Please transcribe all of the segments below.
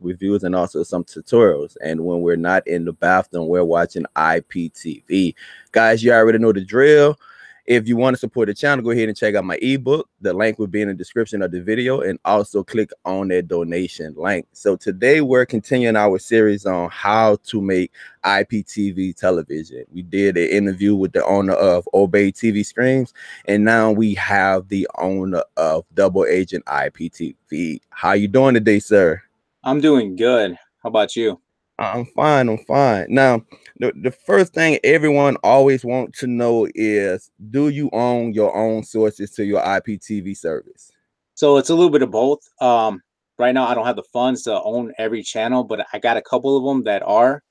reviews and also some tutorials. And when we're not in the bathroom, we're watching IPTV. Guys, you already know the drill. If you want to support the channel, go ahead and check out my ebook. The link will be in the description of the video, and also click on that donation link. So today we're continuing our series on how to make IPTV television. We did an interview with the owner of Obey TV Screens, and now we have the owner of Double Agent Iptv. How you doing today, sir? I'm doing good. How about you? I'm fine. I'm fine. Now, the first thing everyone always wants to know is, do you own your own sources to your IPTV service? So it's a little bit of both. Right now I don't have the funds to own every channel, but I got a couple of them that are.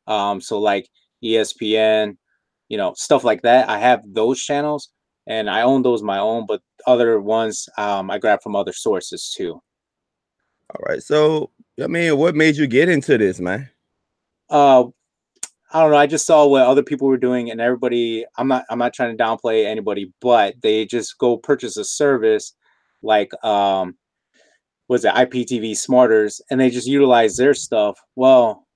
So like ESPN, stuff like that. I have those channels and I own those my own, but other ones I grab from other sources too. All right. So, I mean, what made you get into this, man? Uh, I don't know. I just saw what other people were doing, and everybody. I'm not trying to downplay anybody, but they just go purchase a service like was it IPTV Smarters, and they just utilize their stuff. Well,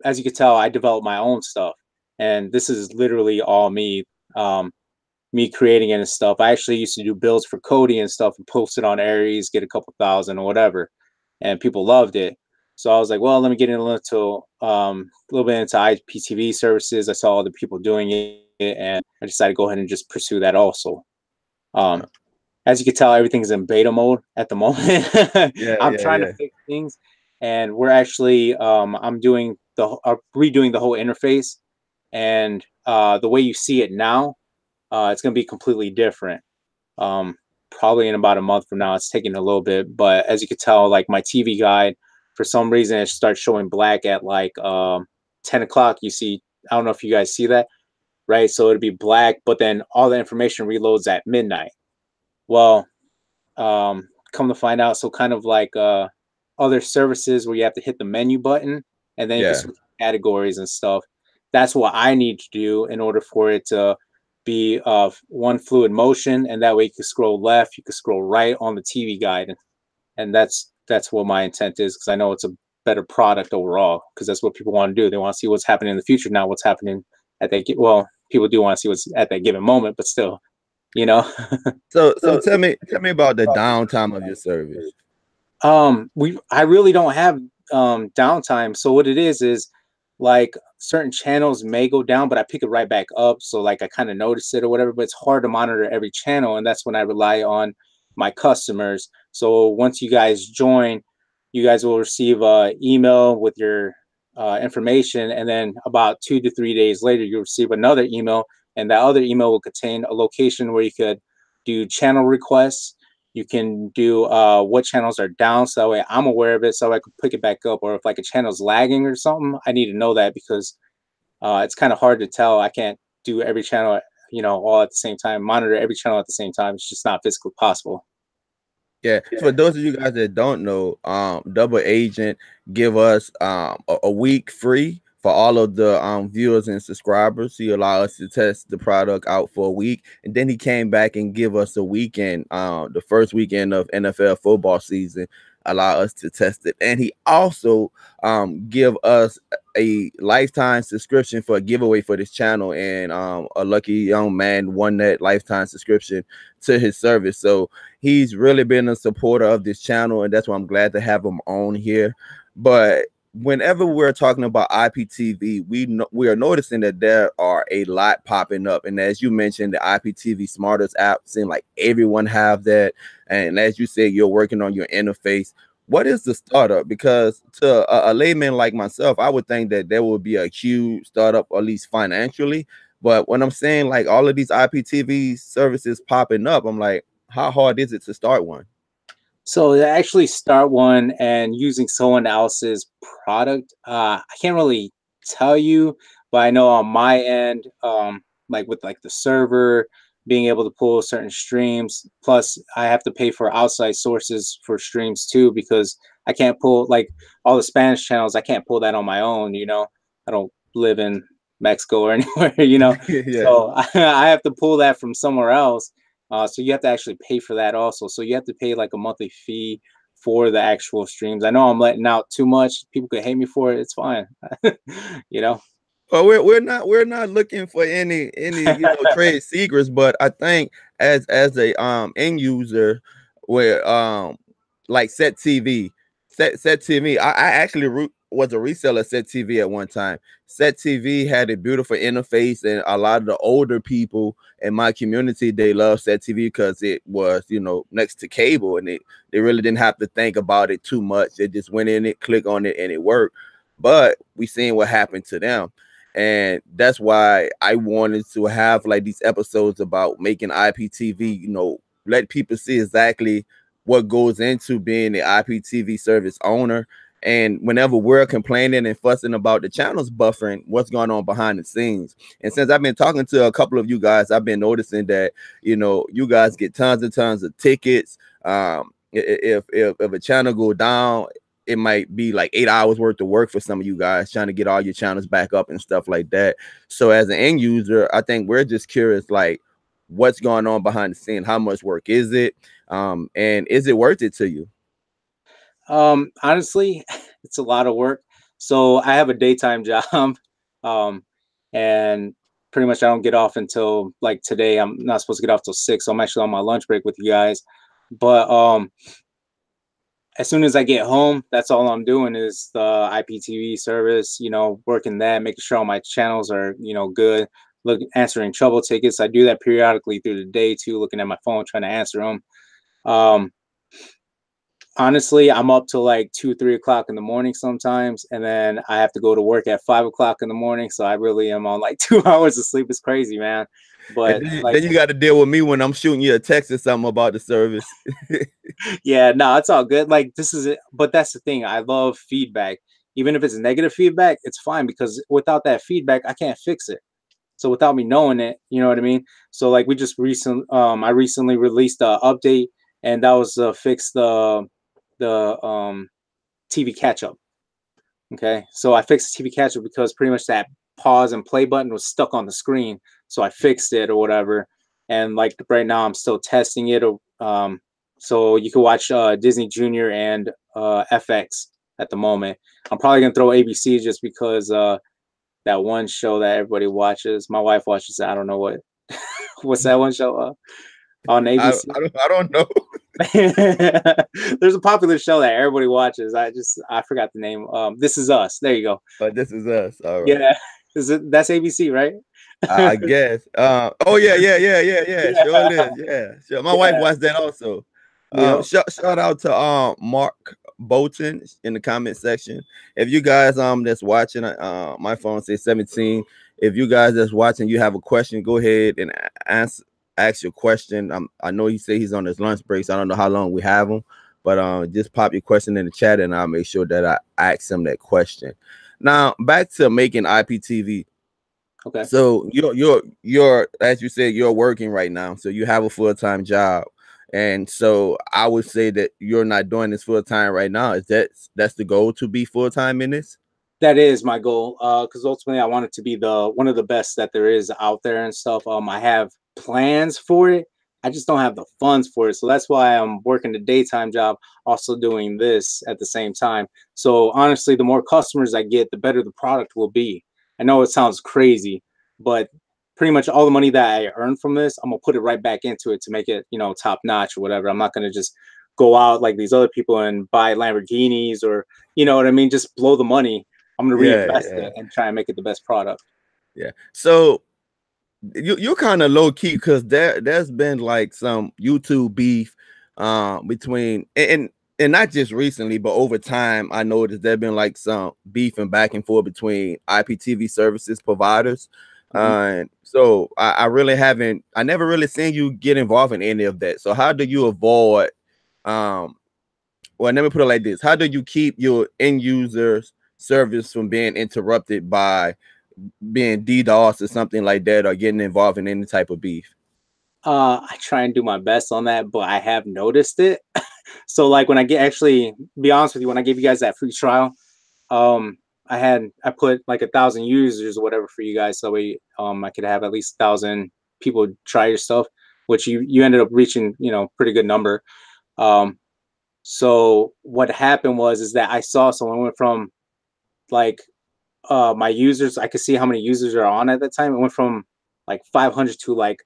as you can tell, I developed my own stuff, and this is literally all me. Me creating it and stuff. I actually used to do builds for Cody and stuff and post it on Aries, get a couple thousand or whatever, and people loved it. So I was like, well, let me get in a little bit into IPTV services. I saw other people doing it, and I decided to go ahead and just pursue that also. Um, as you can tell, everything's in beta mode at the moment. I'm trying to fix things, and we're actually I'm doing redoing the whole interface, and the way you see it now, it's going to be completely different. Probably in about a month from now. It's taking a little bit, but as you can tell, like my TV guide, for some reason it starts showing black at like 10 o'clock. You see, I don't know if you guys see that, right? So it'd be black, but then all the information reloads at midnight. Well, come to find out, so kind of like other services where you have to hit the menu button and then you can switch categories and stuff. That's what I need to do in order for it to be one fluid motion, and that way you can scroll left, you can scroll right on the TV guide, and that's what my intent is, because I know it's a better product overall, because that's what people want to do. They want to see what's happening in the future, not what's happening at that. Well, people do want to see what's at that given moment, but still, So tell me about the downtime of your service. I really don't have downtime. So what it is like certain channels may go down, but I pick it right back up. So like I kind of notice it or whatever, but it's hard to monitor every channel. And that's when I rely on my customers. So once you guys join, you guys will receive an email with your information. And then about 2 to 3 days later, you'll receive another email. And that other email will contain a location where you could do channel requests. You can do what channels are down, so that way I'm aware of it, so I can pick it back up. Or if like a channel's lagging or something, I need to know that, because it's kind of hard to tell. I can't do every channel, all at the same time, monitor every channel at the same time. It's just not physically possible. Yeah. So for those of you guys that don't know, Double Agent give us a week free for all of the viewers and subscribers. He allowed us to test the product out for a week, and then he came back and give us a weekend, the first weekend of NFL football season, allow us to test it. And he also give us a lifetime subscription for a giveaway for this channel, and a lucky young man won that lifetime subscription to his service. So he's really been a supporter of this channel, and that's why I'm glad to have him on here. But whenever we're talking about IPTV, we are noticing that there are a lot popping up. And as you mentioned, the IPTV Smarters app, seems like everyone have that. And as you said, you're working on your interface. What is the startup? Because to a layman like myself, I would think that there would be a huge startup, at least financially. But when I'm saying like all of these IPTV services popping up, I'm like, how hard is it to start one? So to actually start one and using someone else's product, I can't really tell you, but I know on my end, like with like the server, being able to pull certain streams, plus I have to pay for outside sources for streams too, because I can't pull like all the Spanish channels. I can't pull that on my own. I don't live in Mexico or anywhere. So I have to pull that from somewhere else. So you have to actually pay for that also. So you have to pay like a monthly fee for the actual streams. I know I'm letting out too much. People could hate me for it. It's fine. You know. Well, we're not looking for any trade secrets, but I think as a end user, where like Set TV, Set TV, I actually was a reseller of Set TV at one time. Set TV had a beautiful interface, and a lot of the older people in my community, they love Set TV because it was next to cable, and they really didn't have to think about it too much. They just went in it, click on it, and it worked. But we seen what happened to them. And that's why I wanted to have like these episodes about making IPTV, let people see exactly what goes into being the IPTV service owner. And whenever we're complaining and fussing about the channels buffering, what's going on behind the scenes. And since I've been talking to a couple of you guys, I've been noticing that, you guys get tons and tons of tickets. If a channel go down, it might be like 8 hours worth of work for some of you guys trying to get all your channels back up and stuff like that. So as an end user, I think we're just curious, like, what's going on behind the scene? How much work is it? And is it worth it to you? Honestly, it's a lot of work. So I have a daytime job. And pretty much I don't get off until like today. I'm not supposed to get off till 6. So I'm actually on my lunch break with you guys. But as soon as I get home, that's all I'm doing is the IPTV service, working that, making sure all my channels are, good, answering trouble tickets. I do that periodically through the day too, looking at my phone, trying to answer them. Honestly, I'm up till like 2, 3 o'clock in the morning sometimes. And then I have to go to work at 5 o'clock in the morning. So I really am on like 2 hours of sleep. It's crazy, man. But then you got to deal with me when I'm shooting you a text or something about the service. Yeah, no, it's all good. Like this is it. But that's the thing. I love feedback. Even if it's negative feedback, it's fine because without that feedback, I can't fix it. So without me knowing it, you know what I mean? So like we just I recently released an update, and that was fix the TV catch up. Okay, so I fixed the TV catch up because pretty much that pause and play button was stuck on the screen. So I fixed it or whatever. And like right now, I'm still testing it. So you can watch Disney Junior and FX at the moment. I'm probably gonna throw ABC just because that one show that everybody watches. My wife watches. I don't know what's that one show on ABC. I don't know. There's a popular show that everybody watches. I forgot the name. This Is Us. There you go. This Is Us. All right. Yeah. That's ABC, right? I guess. Oh yeah. Sure it is. Yeah. Sure. My wife watched that also. Shout out to Mark Bolton in the comment section. If you guys that's watching, my phone says 17. If you guys that's watching, you have a question, go ahead and ask your question. I know he said he's on his lunch break, so I don't know how long we have him, but just pop your question in the chat and I'll make sure that I ask him that question. Now back to making IPTV. Okay. So you're as you said, you're working right now, so you have a full-time job. And so I would say that you're not doing this full-time right now. That's the goal, to be full-time in this? That is my goal. Because ultimately I want it to be one of the best that there is out there and stuff. I have plans for it. I just don't have the funds for it. So that's why I'm working the daytime job, also doing this at the same time. So honestly, the more customers I get, the better the product will be. I know it sounds crazy, but pretty much all the money that I earn from this, I'm gonna put it right back into it to make it, top notch or whatever. I'm not gonna just go out like these other people and buy Lamborghinis or, you know what I mean, just blow the money. I'm gonna reinvest it and try and make it the best product. Yeah. So you're kind of low key because there's been like some YouTube beef between and not just recently, but over time I noticed there's been like some beef and back and forth between IPTV services providers. And so I never really seen you get involved in any of that. So how do you avoid well, let me put it like this: how do you keep your end users service from being interrupted by being DDoS or something like that, or getting involved in any type of beef? I try and do my best on that, but I have noticed it. So like when I be honest with you, when I gave you guys that free trial, I put like 1,000 users or whatever for you guys, so I could have at least 1,000 people try your stuff, which you ended up reaching, pretty good number. So what happened was is that I saw someone went from like my users, I could see how many users are on at that time. It went from like 500 to like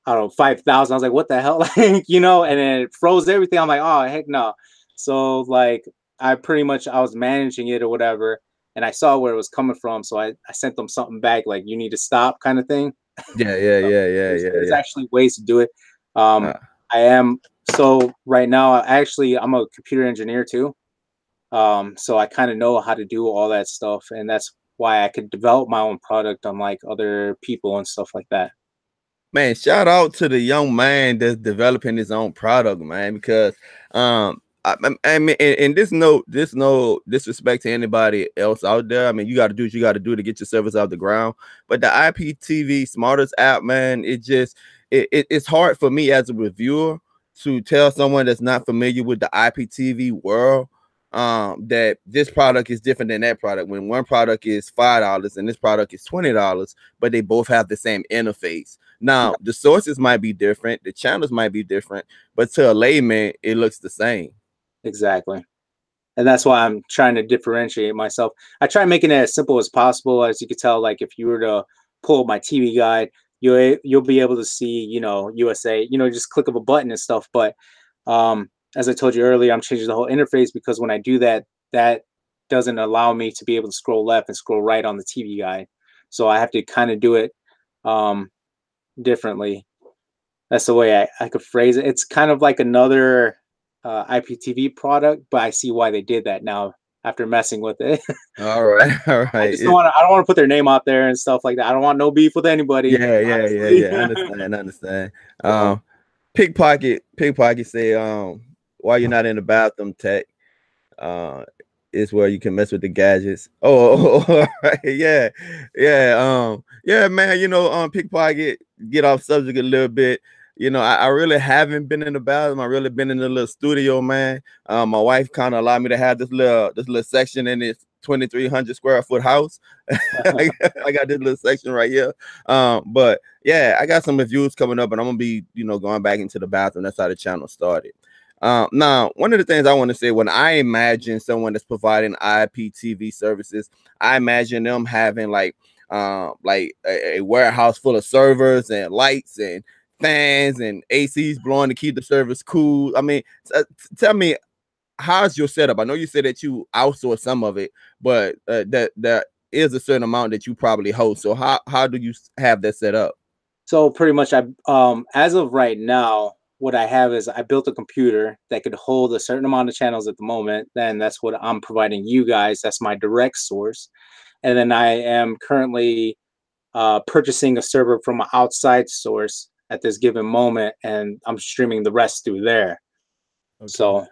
I don't know 5,000. I was like, what the hell, like you know, and then it froze everything. I'm like, oh heck no. So like I pretty much I was managing it or whatever, and I saw where it was coming from. So I sent them something back like you need to stop kind of thing. Yeah, yeah, yeah, yeah, yeah, There's yeah. actually ways to do it. Um, Uh, I am so right now. I'm a computer engineer too. So I kind of know how to do all that stuff, and that's why I could develop my own product unlike other people and stuff like that. Man, shout out to the young man that's developing his own product, man, because I mean, and this no disrespect to anybody else out there. I mean, you got to do what you got to do to get your service out the ground. But the IPTV Smartest app, man, it's hard for me as a reviewer to tell someone that's not familiar with the IPTV world that this product is different than that product. When one product is $5 and this product is $20, but they both have the same interface. Now, the sources might be different, the channels might be different, but to a layman, it looks the same. Exactly. And that's why I'm trying to differentiate myself. I try making it as simple as possible. As you could tell, like if you were to pull up my TV guide, you'll be able to see, you know, USA, you know, just click of a button and stuff. But as I told you earlier, I'm changing the whole interface because when I do that, that doesn't allow me to be able to scroll left and scroll right on the TV guide. So I have to kind of do it um, differently. That's the way I could phrase it. It's kind of like another IPTV product, but I see why they did that now after messing with it. All right, all I right. just don't want to. I don't want to put their name out there and stuff like that. I don't want no beef with anybody, Yeah, yeah, yeah, honestly. yeah. I understand, I understand. So, Pickpocket say, why you're not in the bathroom, Tech? Uh, is where you can mess with the gadgets. Oh, all right, yeah, yeah, yeah, man. You know, Pickpocket. Get off subject a little bit. You know, I really haven't been in the bathroom. I really been in the little studio, man. My wife kind of allowed me to have this little section in this 2,300 square foot house. I got this little section right here. But yeah, I got some reviews coming up, and I'm gonna be, going back into the bathroom. That's how the channel started. Now, one of the things I want to say, when I imagine someone that's providing IPTV services, I imagine them having like a warehouse full of servers and lights and fans and ACs blowing to keep the service cool. I mean, tell me, how's your setup? I know you said that you outsource some of it, but that is a certain amount that you probably host. So how do you have that set up? so pretty much, I as of right now, what I have is I built a computer that could hold a certain amount of channels at the moment. Then that's what I'm providing you guys. That's my direct source, and then I am currently purchasing a server from an outside source at this given moment, and I'm streaming the rest through there. Okay. So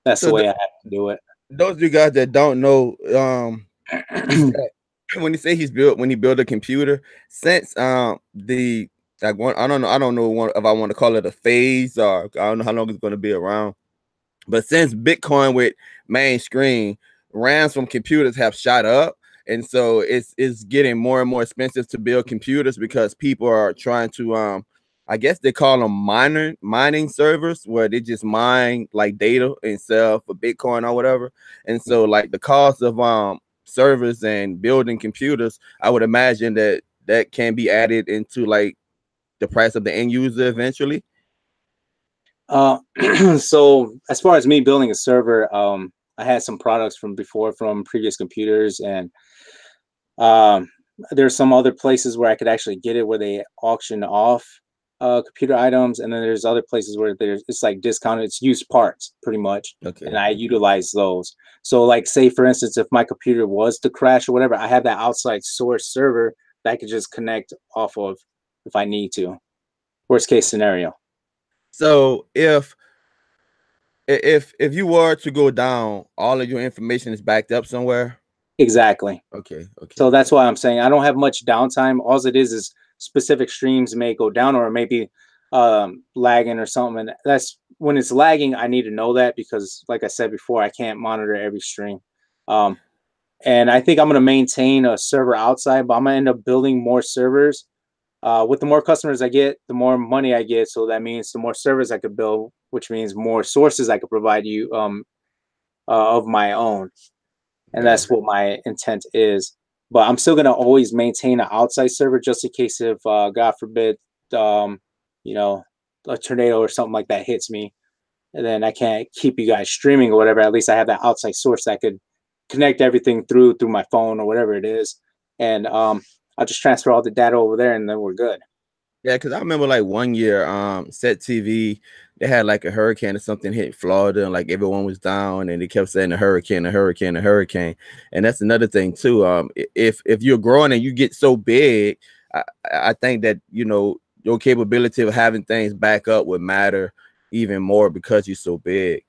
that's the So way I have to do it. those of you guys that don't know, he said when he say when he built a computer, since the like one, I don't know if I want to call it a phase, or I don't know how long it's going to be around. But since Bitcoin with main screen, RAMs from computers have shot up. And so it's getting more and more expensive to build computers because people are trying to I guess they call them mining servers, where they just mine like data and sell for Bitcoin or whatever. And so like the cost of servers and building computers, I would imagine that can be added into like the price of the end user eventually. Uh, so as far as me building a server, I had some products from before from previous computers, and um, there's some other places where I could actually get it where they auction off computer items, and then there's other places where there's it's like discounted, it's used parts pretty much, and Okay. I utilize those. So like say for instance, if my computer was to crash or whatever, I have that outside source server that I could just connect off of if I need to. Worst case scenario. So if you were to go down, all of your information is backed up somewhere. Exactly. Okay, okay, So that's okay. why I'm saying I don't have much downtime. All it is specific streams may go down or maybe lagging or something. And that's when it's lagging. I need to know that because, like I said before, I can't monitor every stream. Um, and I think I'm going to maintain a server outside, but I'm going to end up building more servers. With the more customers I get, the more money I get. So that means the more servers I could build, which means more sources I could provide you of my own. And Yeah. that's what my intent is. But I'm still gonna always maintain an outside server just in case if God forbid, um, you know, a tornado or something like that hits me, and then I can't keep you guys streaming or whatever. At least I have that outside source that could connect everything through my phone or whatever it is, and I'll just transfer all the data over there, and then we're good. Yeah, because I remember like one year, Set TV, they had like a hurricane or something hit Florida, and like everyone was down, and they kept saying a hurricane, a hurricane, a hurricane. And that's another thing too. If you're growing and you get so big, I, I think that your capability of having things back up would matter even more because you're so big.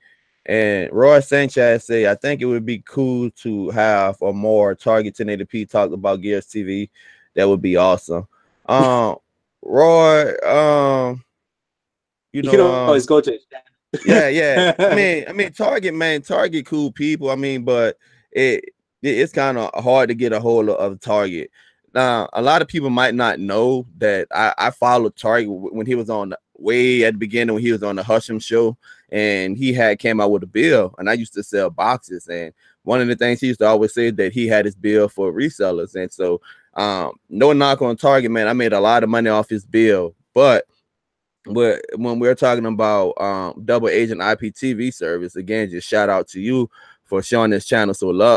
And Roy Sanchez say, I think it would be cool to have a more Target 1080p talk about Gears TV. That would be awesome. Um, Roy, you You can know, always go to yeah. it. I mean, Target, man, Target, cool people. I mean, but it's kind of hard to get a hold of Target. Now, a lot of people might not know that I followed Target when he was on way at the beginning when he was on the Husham show, and he had came out with a bill, and I used to sell boxes, and one of the things he used to always say that he had his bill for resellers, and so no knock on Target, man. I made a lot of money off his bill, but when we're talking about Double Agent IPTV service, again, just shout out to you for showing this channel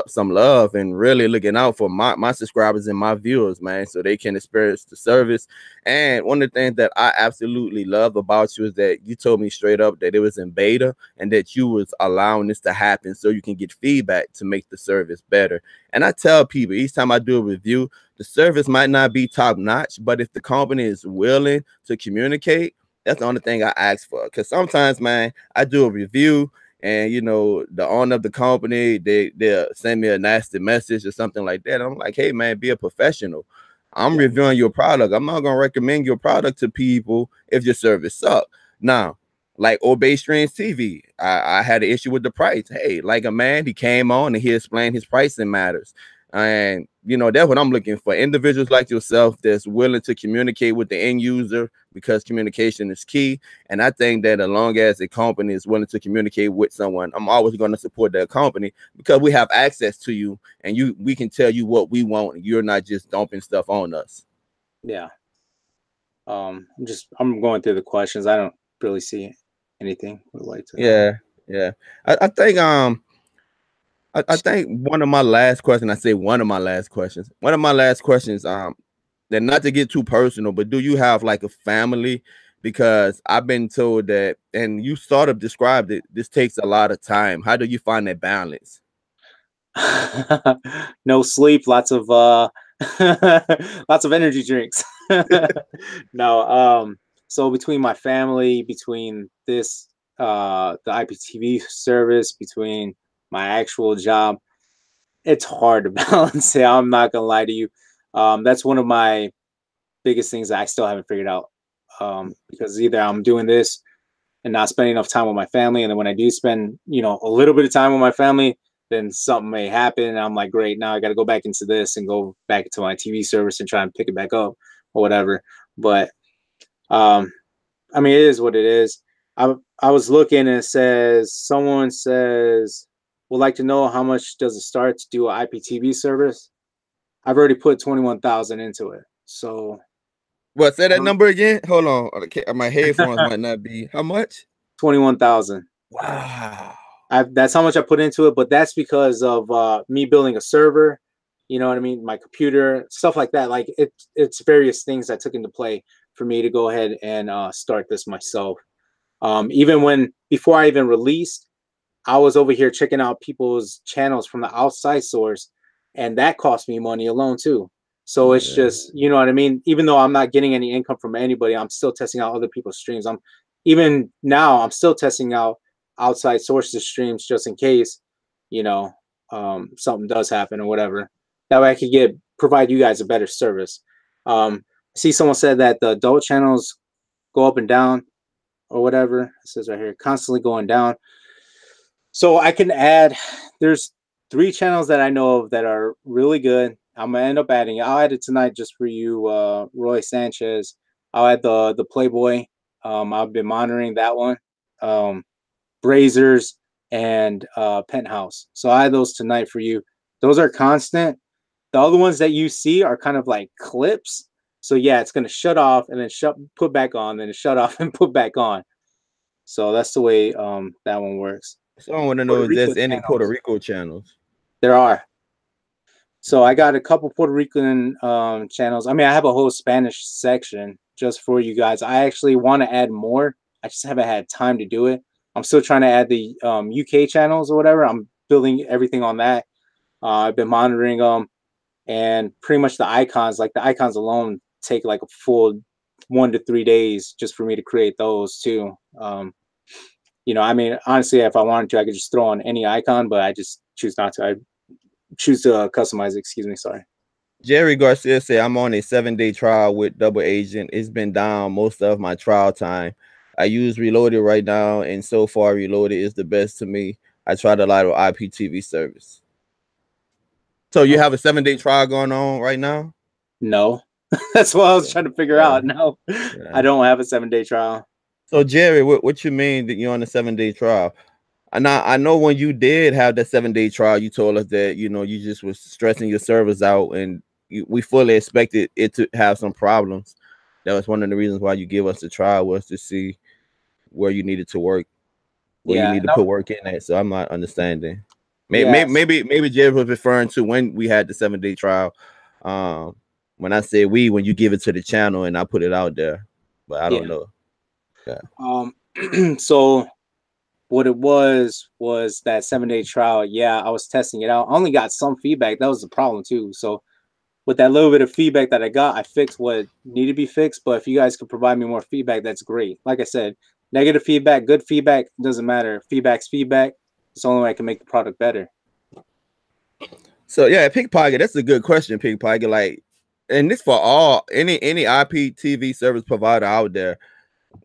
some love and really looking out for my subscribers and my viewers, man, so they can experience the service. And one of the things that I absolutely love about you is that you told me straight up that it was in beta and that you was allowing this to happen so you can get feedback to make the service better. And I tell people each time I do a review, the service might not be top notch, but if the company is willing to communicate, that's the only thing I ask for. Because sometimes, man, I do a review and, the owner of the company, they'll send me a nasty message or something like that. I'm like, hey, man, be a professional. I'm reviewing your product. I'm not going to recommend your product to people if your service sucks. Now, like Obey Streams TV, I had an issue with the price. Hey, like a man, he came on and he explained his pricing matters. And, that's what I'm looking for. Individuals like yourself that's willing to communicate with the end user because communication is key. And I think that as long as a company is willing to communicate with someone, I'm always going to support that company because we have access to you and we can tell you what we want. And you're not just dumping stuff on us. Yeah. I'm going through the questions. I don't really see anything would like to. Yeah. I think I think one of my last questions, that not to get too personal, but do you have like a family? Because I've been told that, and you sort of described it, this takes a lot of time. How do you find that balance? No sleep, lots of lots of energy drinks. No, so between my family, between this the IPTV service, between my actual job, it's hard to balance it. I'm not gonna lie to you. That's one of my biggest things that I still haven't figured out. Because either I'm doing this and not spending enough time with my family, and then when I do spend, a little bit of time with my family, then something may happen, and I'm like, great, now I got to go back into this and go back into my TV service and try and pick it back up or whatever. But I mean, it is what it is. I was looking and it says someone says would like to know how much does it start to do an IPTV service. I've already put 21,000 into it, so. What, say that number again? Hold on. My headphones might not be. How much? 21,000. Wow. That's how much I put into it, but that's because of me building a server. You know what I mean? My computer, stuff like that. Like it's various things that took into play for me to go ahead and start this myself. Even before I even released, I was over here checking out people's channels from the outside source, and that cost me money alone too. So it's just, you know what I mean? Even though I'm not getting any income from anybody, I'm still testing out other people's streams. Even now, I'm still testing out outside sources streams just in case, something does happen or whatever. That way I could provide you guys a better service. I see someone said that the adult channels go up and down or whatever. It says right here, constantly going down. So I can add, there's 3 channels that I know of that are really good. I'm gonna end up adding it. I'll add it tonight just for you, Roy Sanchez. I'll add the Playboy. I've been monitoring that one. Brazers, and Penthouse. So I had those tonight for you. Those are constant. The other ones that you see are kind of like clips. So yeah, it's gonna shut off and then put back on, then shut off and put back on. So that's the way that one works. So I want to know Puerto if Rico there's any Puerto channels. Rico channels. There are. So I got a couple Puerto Rican channels. I mean, I have a whole Spanish section just for you guys. I actually want to add more. I just haven't had time to do it. I'm still trying to add the UK channels or whatever. I'm building everything on that. I've been monitoring them, and pretty much the icons, like the icons alone, take like a full 1 to 3 days just for me to create those too. You know, I mean, honestly, if I wanted to, I could just throw on any icon, but I just choose not to. I choose to customize it. Excuse me, sorry. Jerry Garcia said, I'm on a 7-day trial with Double Agent. It's been down most of my trial time. I use Reloaded right now, and so far Reloaded is the best to me. I tried a lot of IPTV service. So you have a 7-day trial going on right now? No. That's what I was trying to figure out. No, I don't have a 7-day trial. So Jerry, what you mean that you're on a 7-day trial? And I know when you did have that 7-day trial, you told us that, you know, you just was stressing your servers out, and we fully expected it to have some problems. That was one of the reasons why you gave us the trial, was to see where you needed to work, where you need to put work in at. So I'm not understanding. Maybe Jerry was referring to when we had the 7-day trial. When I say we, when you give it to the channel and I put it out there, but I don't know. Yeah. So what it was that 7-day trial. Yeah, I was testing it out. I only got some feedback. That was the problem too. So with that little bit of feedback that I got, I fixed what needed to be fixed. But if you guys could provide me more feedback, that's great. Like I said, negative feedback, good feedback, doesn't matter. Feedback's feedback. It's the only way I can make the product better. So yeah, Pickpocket, that's a good question, Pickpocket. Like, and this for all any IPTV service provider out there.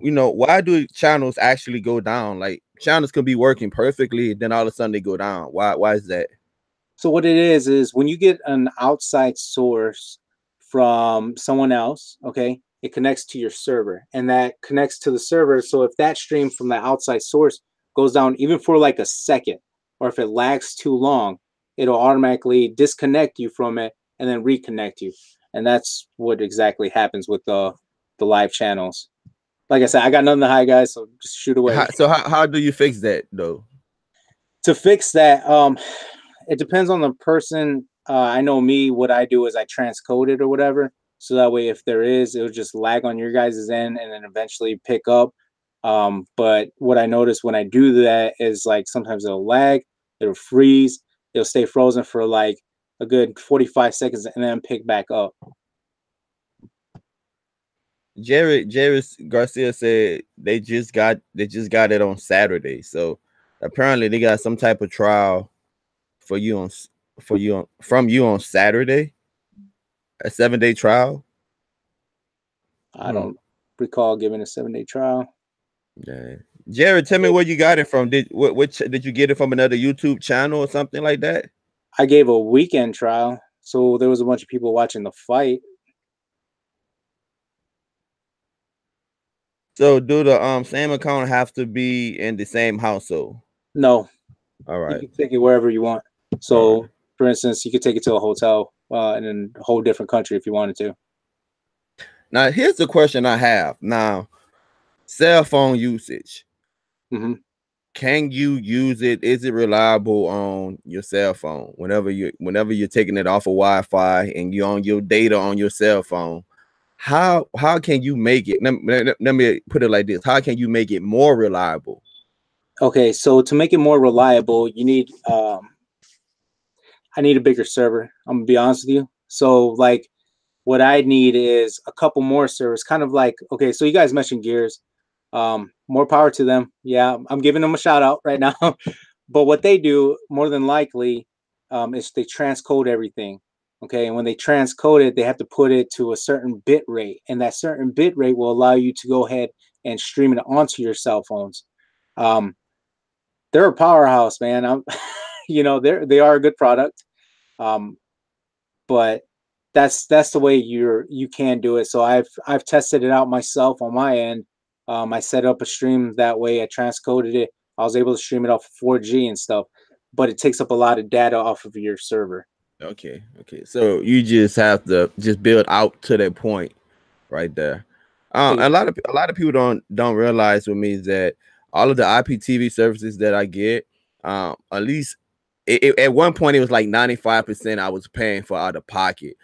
You know, why do channels actually go down? Like, channels can be working perfectly, then all of a sudden they go down. Why is that? So what it is when you get an outside source from someone else, okay, it connects to your server, and that connects to the server. So if that stream from the outside source goes down even for like a second, or if it lags too long, it'll automatically disconnect you from it and then reconnect you. And that's what exactly happens with the live channels. Like I said, I got nothing to hide, guys, so just shoot away. How do you fix that though? To fix that, it depends on the person. I know me, what I do is I transcode it or whatever. So that way, if there is, it'll just lag on your guys' end and then eventually pick up. But what I notice when I do that is, like, sometimes it'll lag, it'll freeze, it'll stay frozen for like a good 45 seconds and then pick back up. Jerry Garcia said they just got it on Saturday. So apparently they got some type of trial from you on Saturday. A 7-day trial. I don't recall giving a 7-day trial. Yeah. Jerry, tell me where you got it from. Did you get it from another YouTube channel or something like that? I gave a weekend trial, so there was a bunch of people watching the fight. So do the same account have to be in the same household? No. All right. You can take it wherever you want. So, for instance, you could take it to a hotel in a whole different country if you wanted to. Now, here's the question I have. Now, cell phone usage. Can you use it? Is it reliable on your cell phone? Whenever you're taking it off of Wi-Fi and you're on your data on your cell phone, how can you make it? Let me put it like this. How can you make it more reliable? Okay, so to make it more reliable, you need I need a bigger server. I'm gonna be honest with you. So, like, what I need is a couple more servers, kind of like, okay, so you guys mentioned Gears. More power to them. Yeah, I'm giving them a shout out right now. But what they do more than likely is they transcode everything. Okay, and when they transcode it, they have to put it to a certain bit rate, and that certain bit rate will allow you to go ahead and stream it onto your cell phones. They're a powerhouse, man. You know, they are a good product. But that's the way you can do it. So I've tested it out myself on my end. I set up a stream that way. I transcoded it. I was able to stream it off 4G and stuff, but it takes up a lot of data off of your server. Okay. So you just have to just build out to that point right there. A lot of people don't realize with me is that all of the IPTV services that I get, at least at one point it was like 95% I was paying for out of pocket.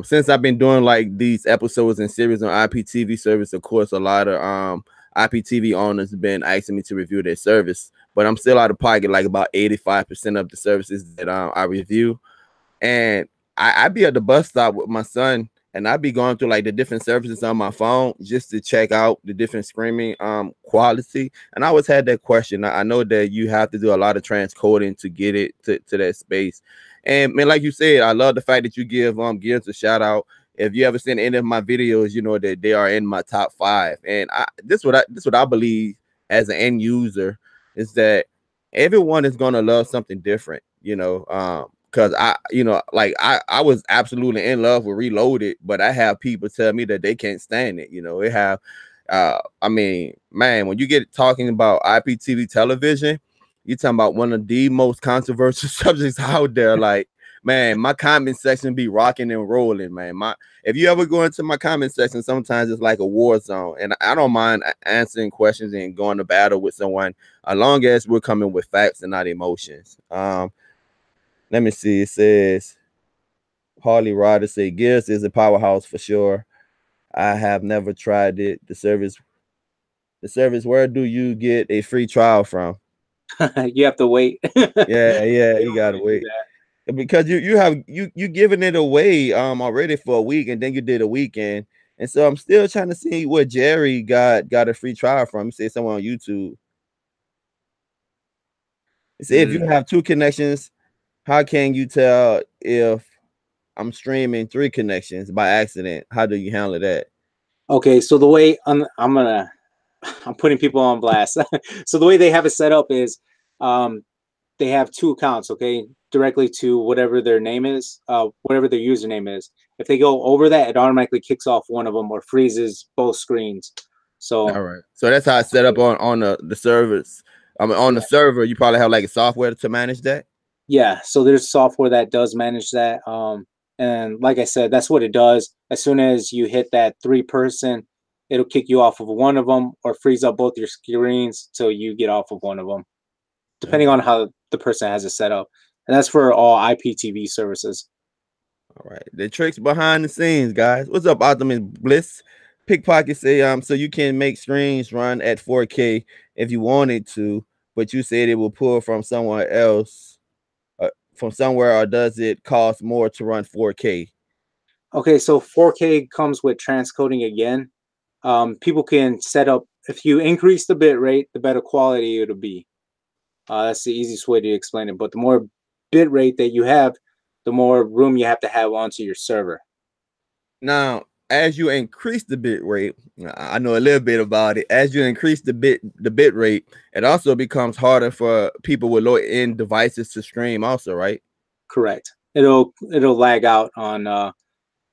Since I've been doing like these episodes and series on IPTV service, of course, a lot of IPTV owners have been asking me to review their service, but I'm still out of pocket like about 85% of the services that I review. And I be at the bus stop with my son, and I be going through like the different services on my phone just to check out the different streaming quality. And I always had that question. I know that you have to do a lot of transcoding to get it to that space. And man, like you said, I love the fact that you give Gears a shout out. If you ever seen any of my videos, you know that they are in my top 5. And this what I believe as an end user is that everyone is gonna love something different, you know. Because I was absolutely in love with Reloaded, but I have people tell me that they can't stand it. You know, they have I mean, man, when you get talking about IPTV television, you're talking about one of the most controversial subjects out there. Like, man, my comment section be rocking and rolling, man. If you ever go into my comment section, sometimes it's like a war zone, and I don't mind answering questions and going to battle with someone, as long as we're coming with facts and not emotions. Let me see. It says Harley Ryder say Gears is a powerhouse for sure. I have never tried it. The service. Where do you get a free trial from? You have to wait. Yeah, you gotta wait because you giving it away already for a week, and then you did a weekend, and so I'm still trying to see where Jerry got a free trial from. He said somewhere on YouTube. He said if you have 2 connections, how can you tell if I'm streaming 3 connections by accident? How do you handle that? Okay, so the way I'm putting people on blast. So the way they have it set up is they have 2 accounts, okay, directly to whatever their name is, whatever their username is. If they go over that, it automatically kicks off one of them or freezes both screens. So all right, so that's how it's set up on the servers. I mean, on the server, you probably have like a software to manage that. Yeah, so there's software that does manage that. And like I said, that's what it does. As soon as you hit that 3-person, it'll kick you off of one of them or freeze up both your screens till you get off of one of them, depending on how the person has it set up. And that's for all IPTV services. All right, the tricks behind the scenes, guys. What's up, Optimus Bliss? Pickpocket say so you can make streams run at 4K if you wanted to, but you said it will pull from somewhere else, from somewhere, or does it cost more to run 4K? Okay, so 4K comes with transcoding again. People can set up, if you increase the bit rate, the better quality it'll be. That's the easiest way to explain it. But the more bit rate that you have, the more room you have to have onto your server. Now, as you increase the bit rate, I know a little bit about it. As you increase the bit rate, it also becomes harder for people with low end devices to stream. Also, right? Correct. It'll lag out on.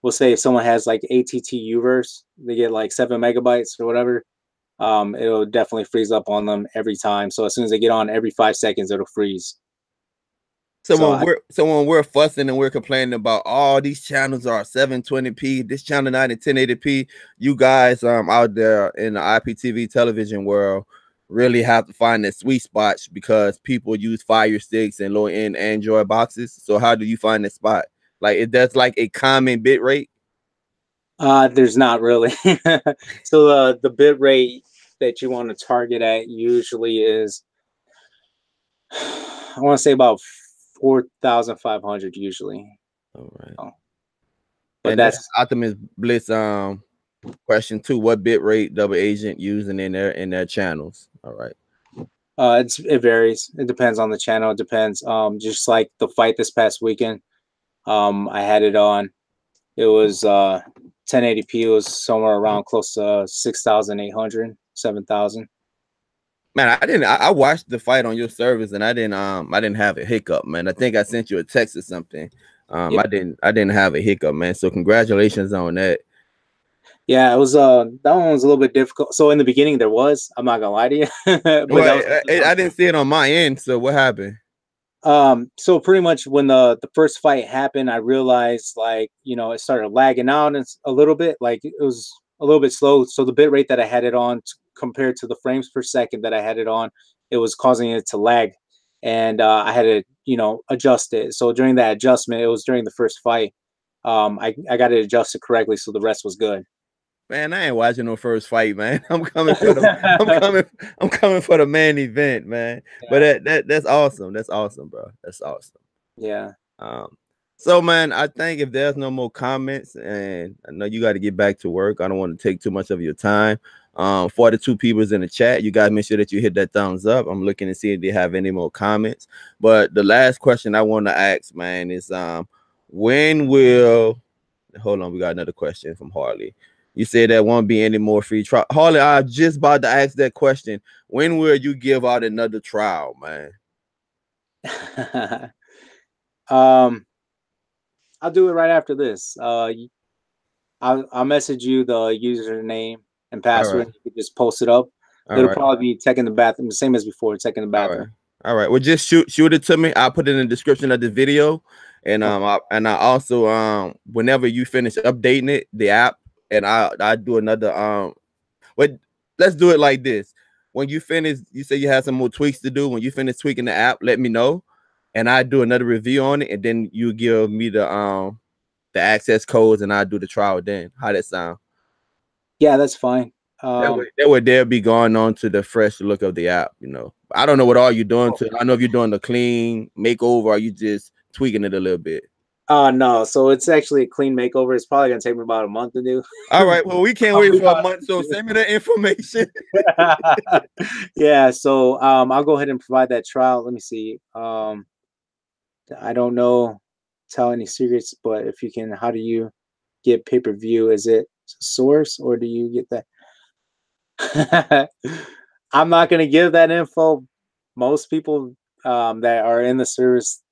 We'll say if someone has like ATT Uverse, they get like 7 megabytes or whatever. It'll definitely freeze up on them every time. So as soon as they get on, every 5 seconds, it'll freeze. So when we're fussing and we're complaining about all these channels are 720p, this channel not in 1080p, you guys out there in the IPTV television world really have to find that sweet spots because people use Fire Sticks and low-end Android boxes. So how do you find that spot? Like that's like a common bit rate? There's not really. So the bit rate that you want to target at usually is, I want to say about 4,500 usually. All right. But and that's Optimus Bliss question 2. What bit rate Double Agent using in their channels? All right. It varies. It depends on the channel. It depends. Just like the fight this past weekend, I had it on. It was 1080p. It was somewhere around close to 6,800, 7,000. Man, I watched the fight on your service and I didn't have a hiccup, man. I think I sent you a text or something. Yep. I didn't have a hiccup, man. So congratulations on that. Yeah, it was that one was a little bit difficult. So in the beginning there was, I'm not gonna lie to you, but that Well, was I didn't see it on my end. So what happened? so pretty much when the first fight happened, I realized, like, it started lagging out and a little bit, like it was a little bit slow. So the bit rate that I had it on compared to the frames per second that I had it on, it was causing it to lag, and I had to adjust it. So during that adjustment, it was during the first fight. I got it adjusted correctly, so the rest was good. Man, I ain't watching no first fight, man. I'm coming for the I'm coming for the main event, man. But Yeah, that's awesome. That's awesome, bro. That's awesome. yeah. Um, so man, I think if there's no more comments, and I know you got to get back to work, I don't want to take too much of your time. 42 people's in the chat. You guys make sure that you hit that thumbs up. I'm looking to see if they have any more comments. But the last question I want to ask, man, is when will hold on, we got another question from Harley. You said there won't be any more free trial. Harley, I just about to ask that question. When will you give out another trial, man? um I'll do it right after this. I'll message you the username and All password. right. You can just post it up. All It'll right. probably be Tech in the Bathroom, the same as before. Tech in the All Bathroom. right. All right. Well, just shoot it to me. I'll put it in the description of the video. And I also whenever you finish updating it, the app, and I do another but let's do it like this. When you finish, you say you have some more tweaks to do. When you finish tweaking the app, let me know. And I do another review on it, and then you give me the access codes, and I do the trial then. How that sound? Yeah, that's fine. That way they'll be going on to the fresh look of the app, I don't know what all you're doing to. I know if you're doing the clean makeover or you just tweaking it a little bit. No, so it's actually a clean makeover. It's probably gonna take me about a month to do. All right, well, we can't wait for a month, so send me the information. Yeah, so I'll go ahead and provide that trial. Let me see. I don't know, tell any secrets, but if you can, how do you get pay-per-view? Is it source or do you get that? I'm not gonna give that info. Most people that are in the service,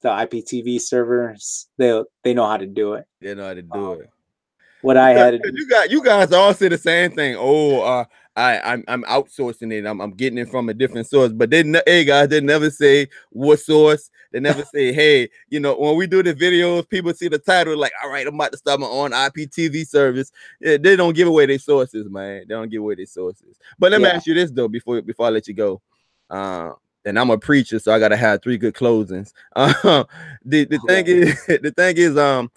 the IPTV servers, they know how to do it. They know how to do it. What I had to do. You guys all say the same thing. Oh, I'm outsourcing it. I'm getting it from a different source. But hey guys, they never say what source. They never say, hey, when we do the videos, people see the title like, all right, I'm about to start my own IPTV service. Yeah, they don't give away their sources, man. They don't give away their sources. But let me ask you this though, before I let you go. And I'm a preacher, so I gotta have 3 good closings. The thing is,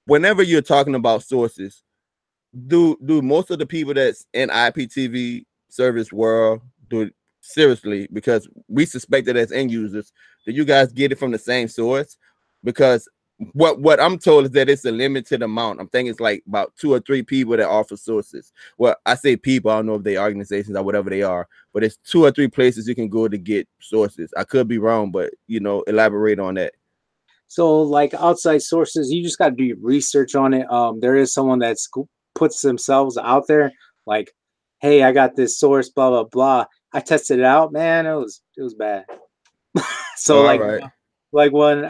whenever you're talking about sources, do most of the people that's in IPTV service world do it seriously? Because we suspect that as end users, do you guys get it from the same source? Because what I'm told is that it's a limited amount. I'm thinking it's like about 2 or 3 people that offer sources. Well, I say people, I don't know if they organizations or whatever they are, but it's 2 or 3 places you can go to get sources. I could be wrong, but elaborate on that. So, like outside sources, you just got to do your research on it. There is someone that puts themselves out there, like, "Hey, I got this source, blah blah blah." I tested it out, man. It was bad. So All like right. like when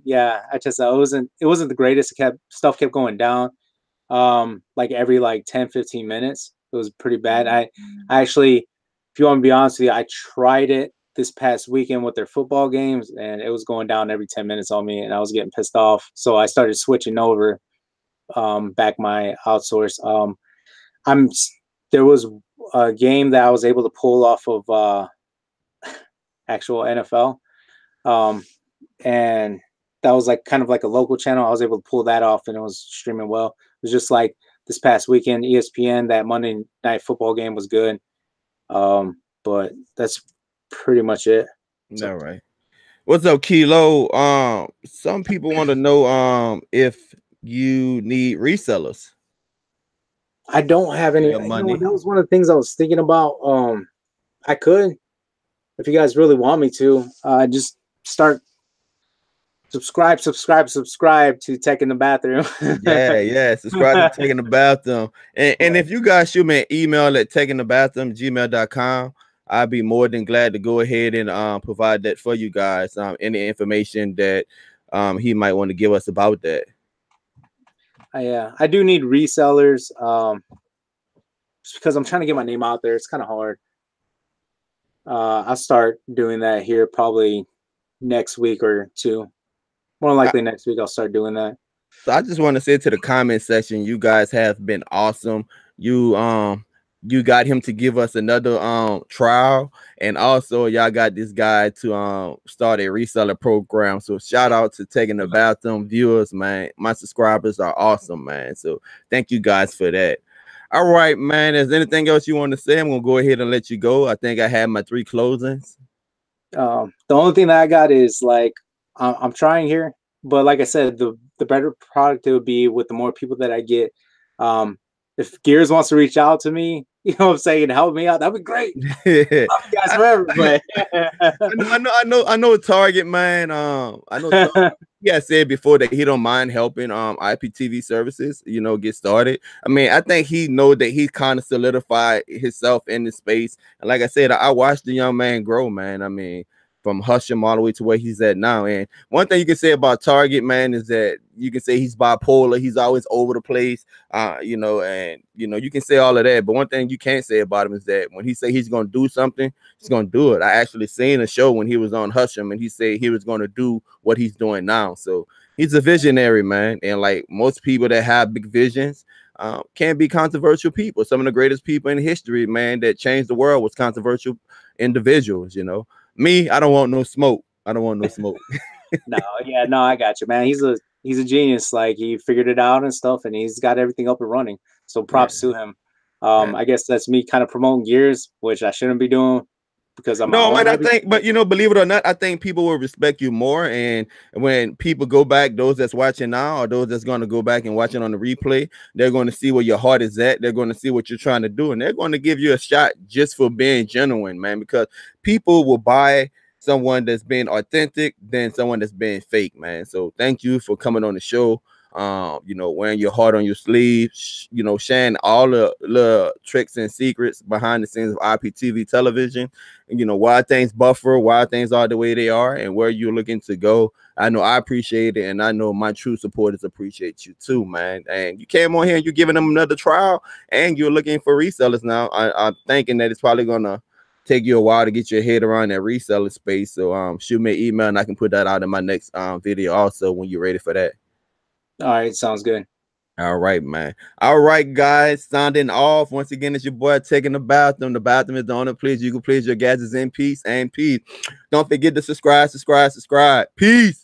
yeah, I tested out. It wasn't the greatest. Stuff kept going down. Like every like 10-15 minutes. It was pretty bad. I actually, if you want to be honest with you, I tried it this past weekend with their football games, and it was going down every 10 minutes on me, and I was getting pissed off. So I started switching over back my outsource. I'm there was a game that I was able to pull off of actual NFL. And that was like kind of like a local channel. I was able to pull that off, and it was streaming well. It was just like this past weekend, ESPN, that Monday night football game was good. But that's pretty much it. So, All right. What's up, Kilo? Some people want to know if you need resellers. I don't have any. Your money. That was one of the things I was thinking about. I could, if you guys really want me to, just start subscribe to Tech in the Bathroom. Yeah. Subscribe to Taking the Bathroom. And if you guys shoot me an email at takingthebathroom@gmail.com, I'd be more than glad to go ahead and provide that for you guys. Any information that he might want to give us about that. I do need resellers. Just because I'm trying to get my name out there. It's kind of hard. I'll start doing that here probably next week or two. More than likely next week I'll start doing that. So I just want to say to the comment section, you guys have been awesome. You got him to give us another trial, and also y'all got this guy to start a reseller program. So shout out to Techinthebathroom viewers, man. My subscribers are awesome, man. So thank you guys for that. All right, man. Is there anything else you want to say? I'm gonna go ahead and let you go. I think I had my 3 closings. The only thing that I got is like I'm trying here, but like I said, the better product it would be with the more people that I get. If Gears wants to reach out to me, you know what I'm saying, help me out, that'd be great. Love you guys forever, but I know Target, man. I know Target, he has said before that he don't mind helping IPTV services, you know, get started. I mean, I think he know that he kind of solidified himself in the space. And like I said, I watched the young man grow, man. I mean, from Husham all the way to where he's at now. And one thing you can say about Target, man, is that you can say he's bipolar. He's always over the place, you know, and, you know, you can say all of that. But one thing you can't say about him is that when he say he's going to do something, he's going to do it. I actually seen a show when he was on Husham, and he said he was going to do what he's doing now. So he's a visionary, man. And like most people that have big visions, can be controversial people. Some of the greatest people in history, man, that changed the world was controversial individuals, you know. Me, I don't want no smoke. I don't want no smoke. no, I got you, man. He's a genius. Like, he figured it out and stuff, and he's got everything up and running. So props to him. I guess that's me kind of promoting Gears, which I shouldn't be doing because I'm no, man. I think, but you know, believe it or not, I think people will respect you more. And when people go back, those that's watching now or those that's going to go back and watch it on the replay, they're going to see where your heart is at. They're going to see what you're trying to do, and they're going to give you a shot just for being genuine, man. Because people will buy someone that's being authentic than someone that's being fake, man. So thank you for coming on the show. You know, wearing your heart on your sleeve, you know, sharing all the tricks and secrets behind the scenes of IPTV television, and you know why things buffer, why things are the way they are, and where you're looking to go. I know I appreciate it, and I know my true supporters appreciate you too, man. And you came on here and you're giving them another trial, and you're looking for resellers now. I'm thinking that it's probably gonna take you a while to get your head around that reseller space. So shoot me an email and I can put that out in my next video also when you're ready for that. All right, sounds good. All right, man. All right, guys, sounding off. Once again, it's your boy Techinthebathroom. The bathroom is the only place you can please your gadgets in peace and peace. Don't forget to subscribe. Peace.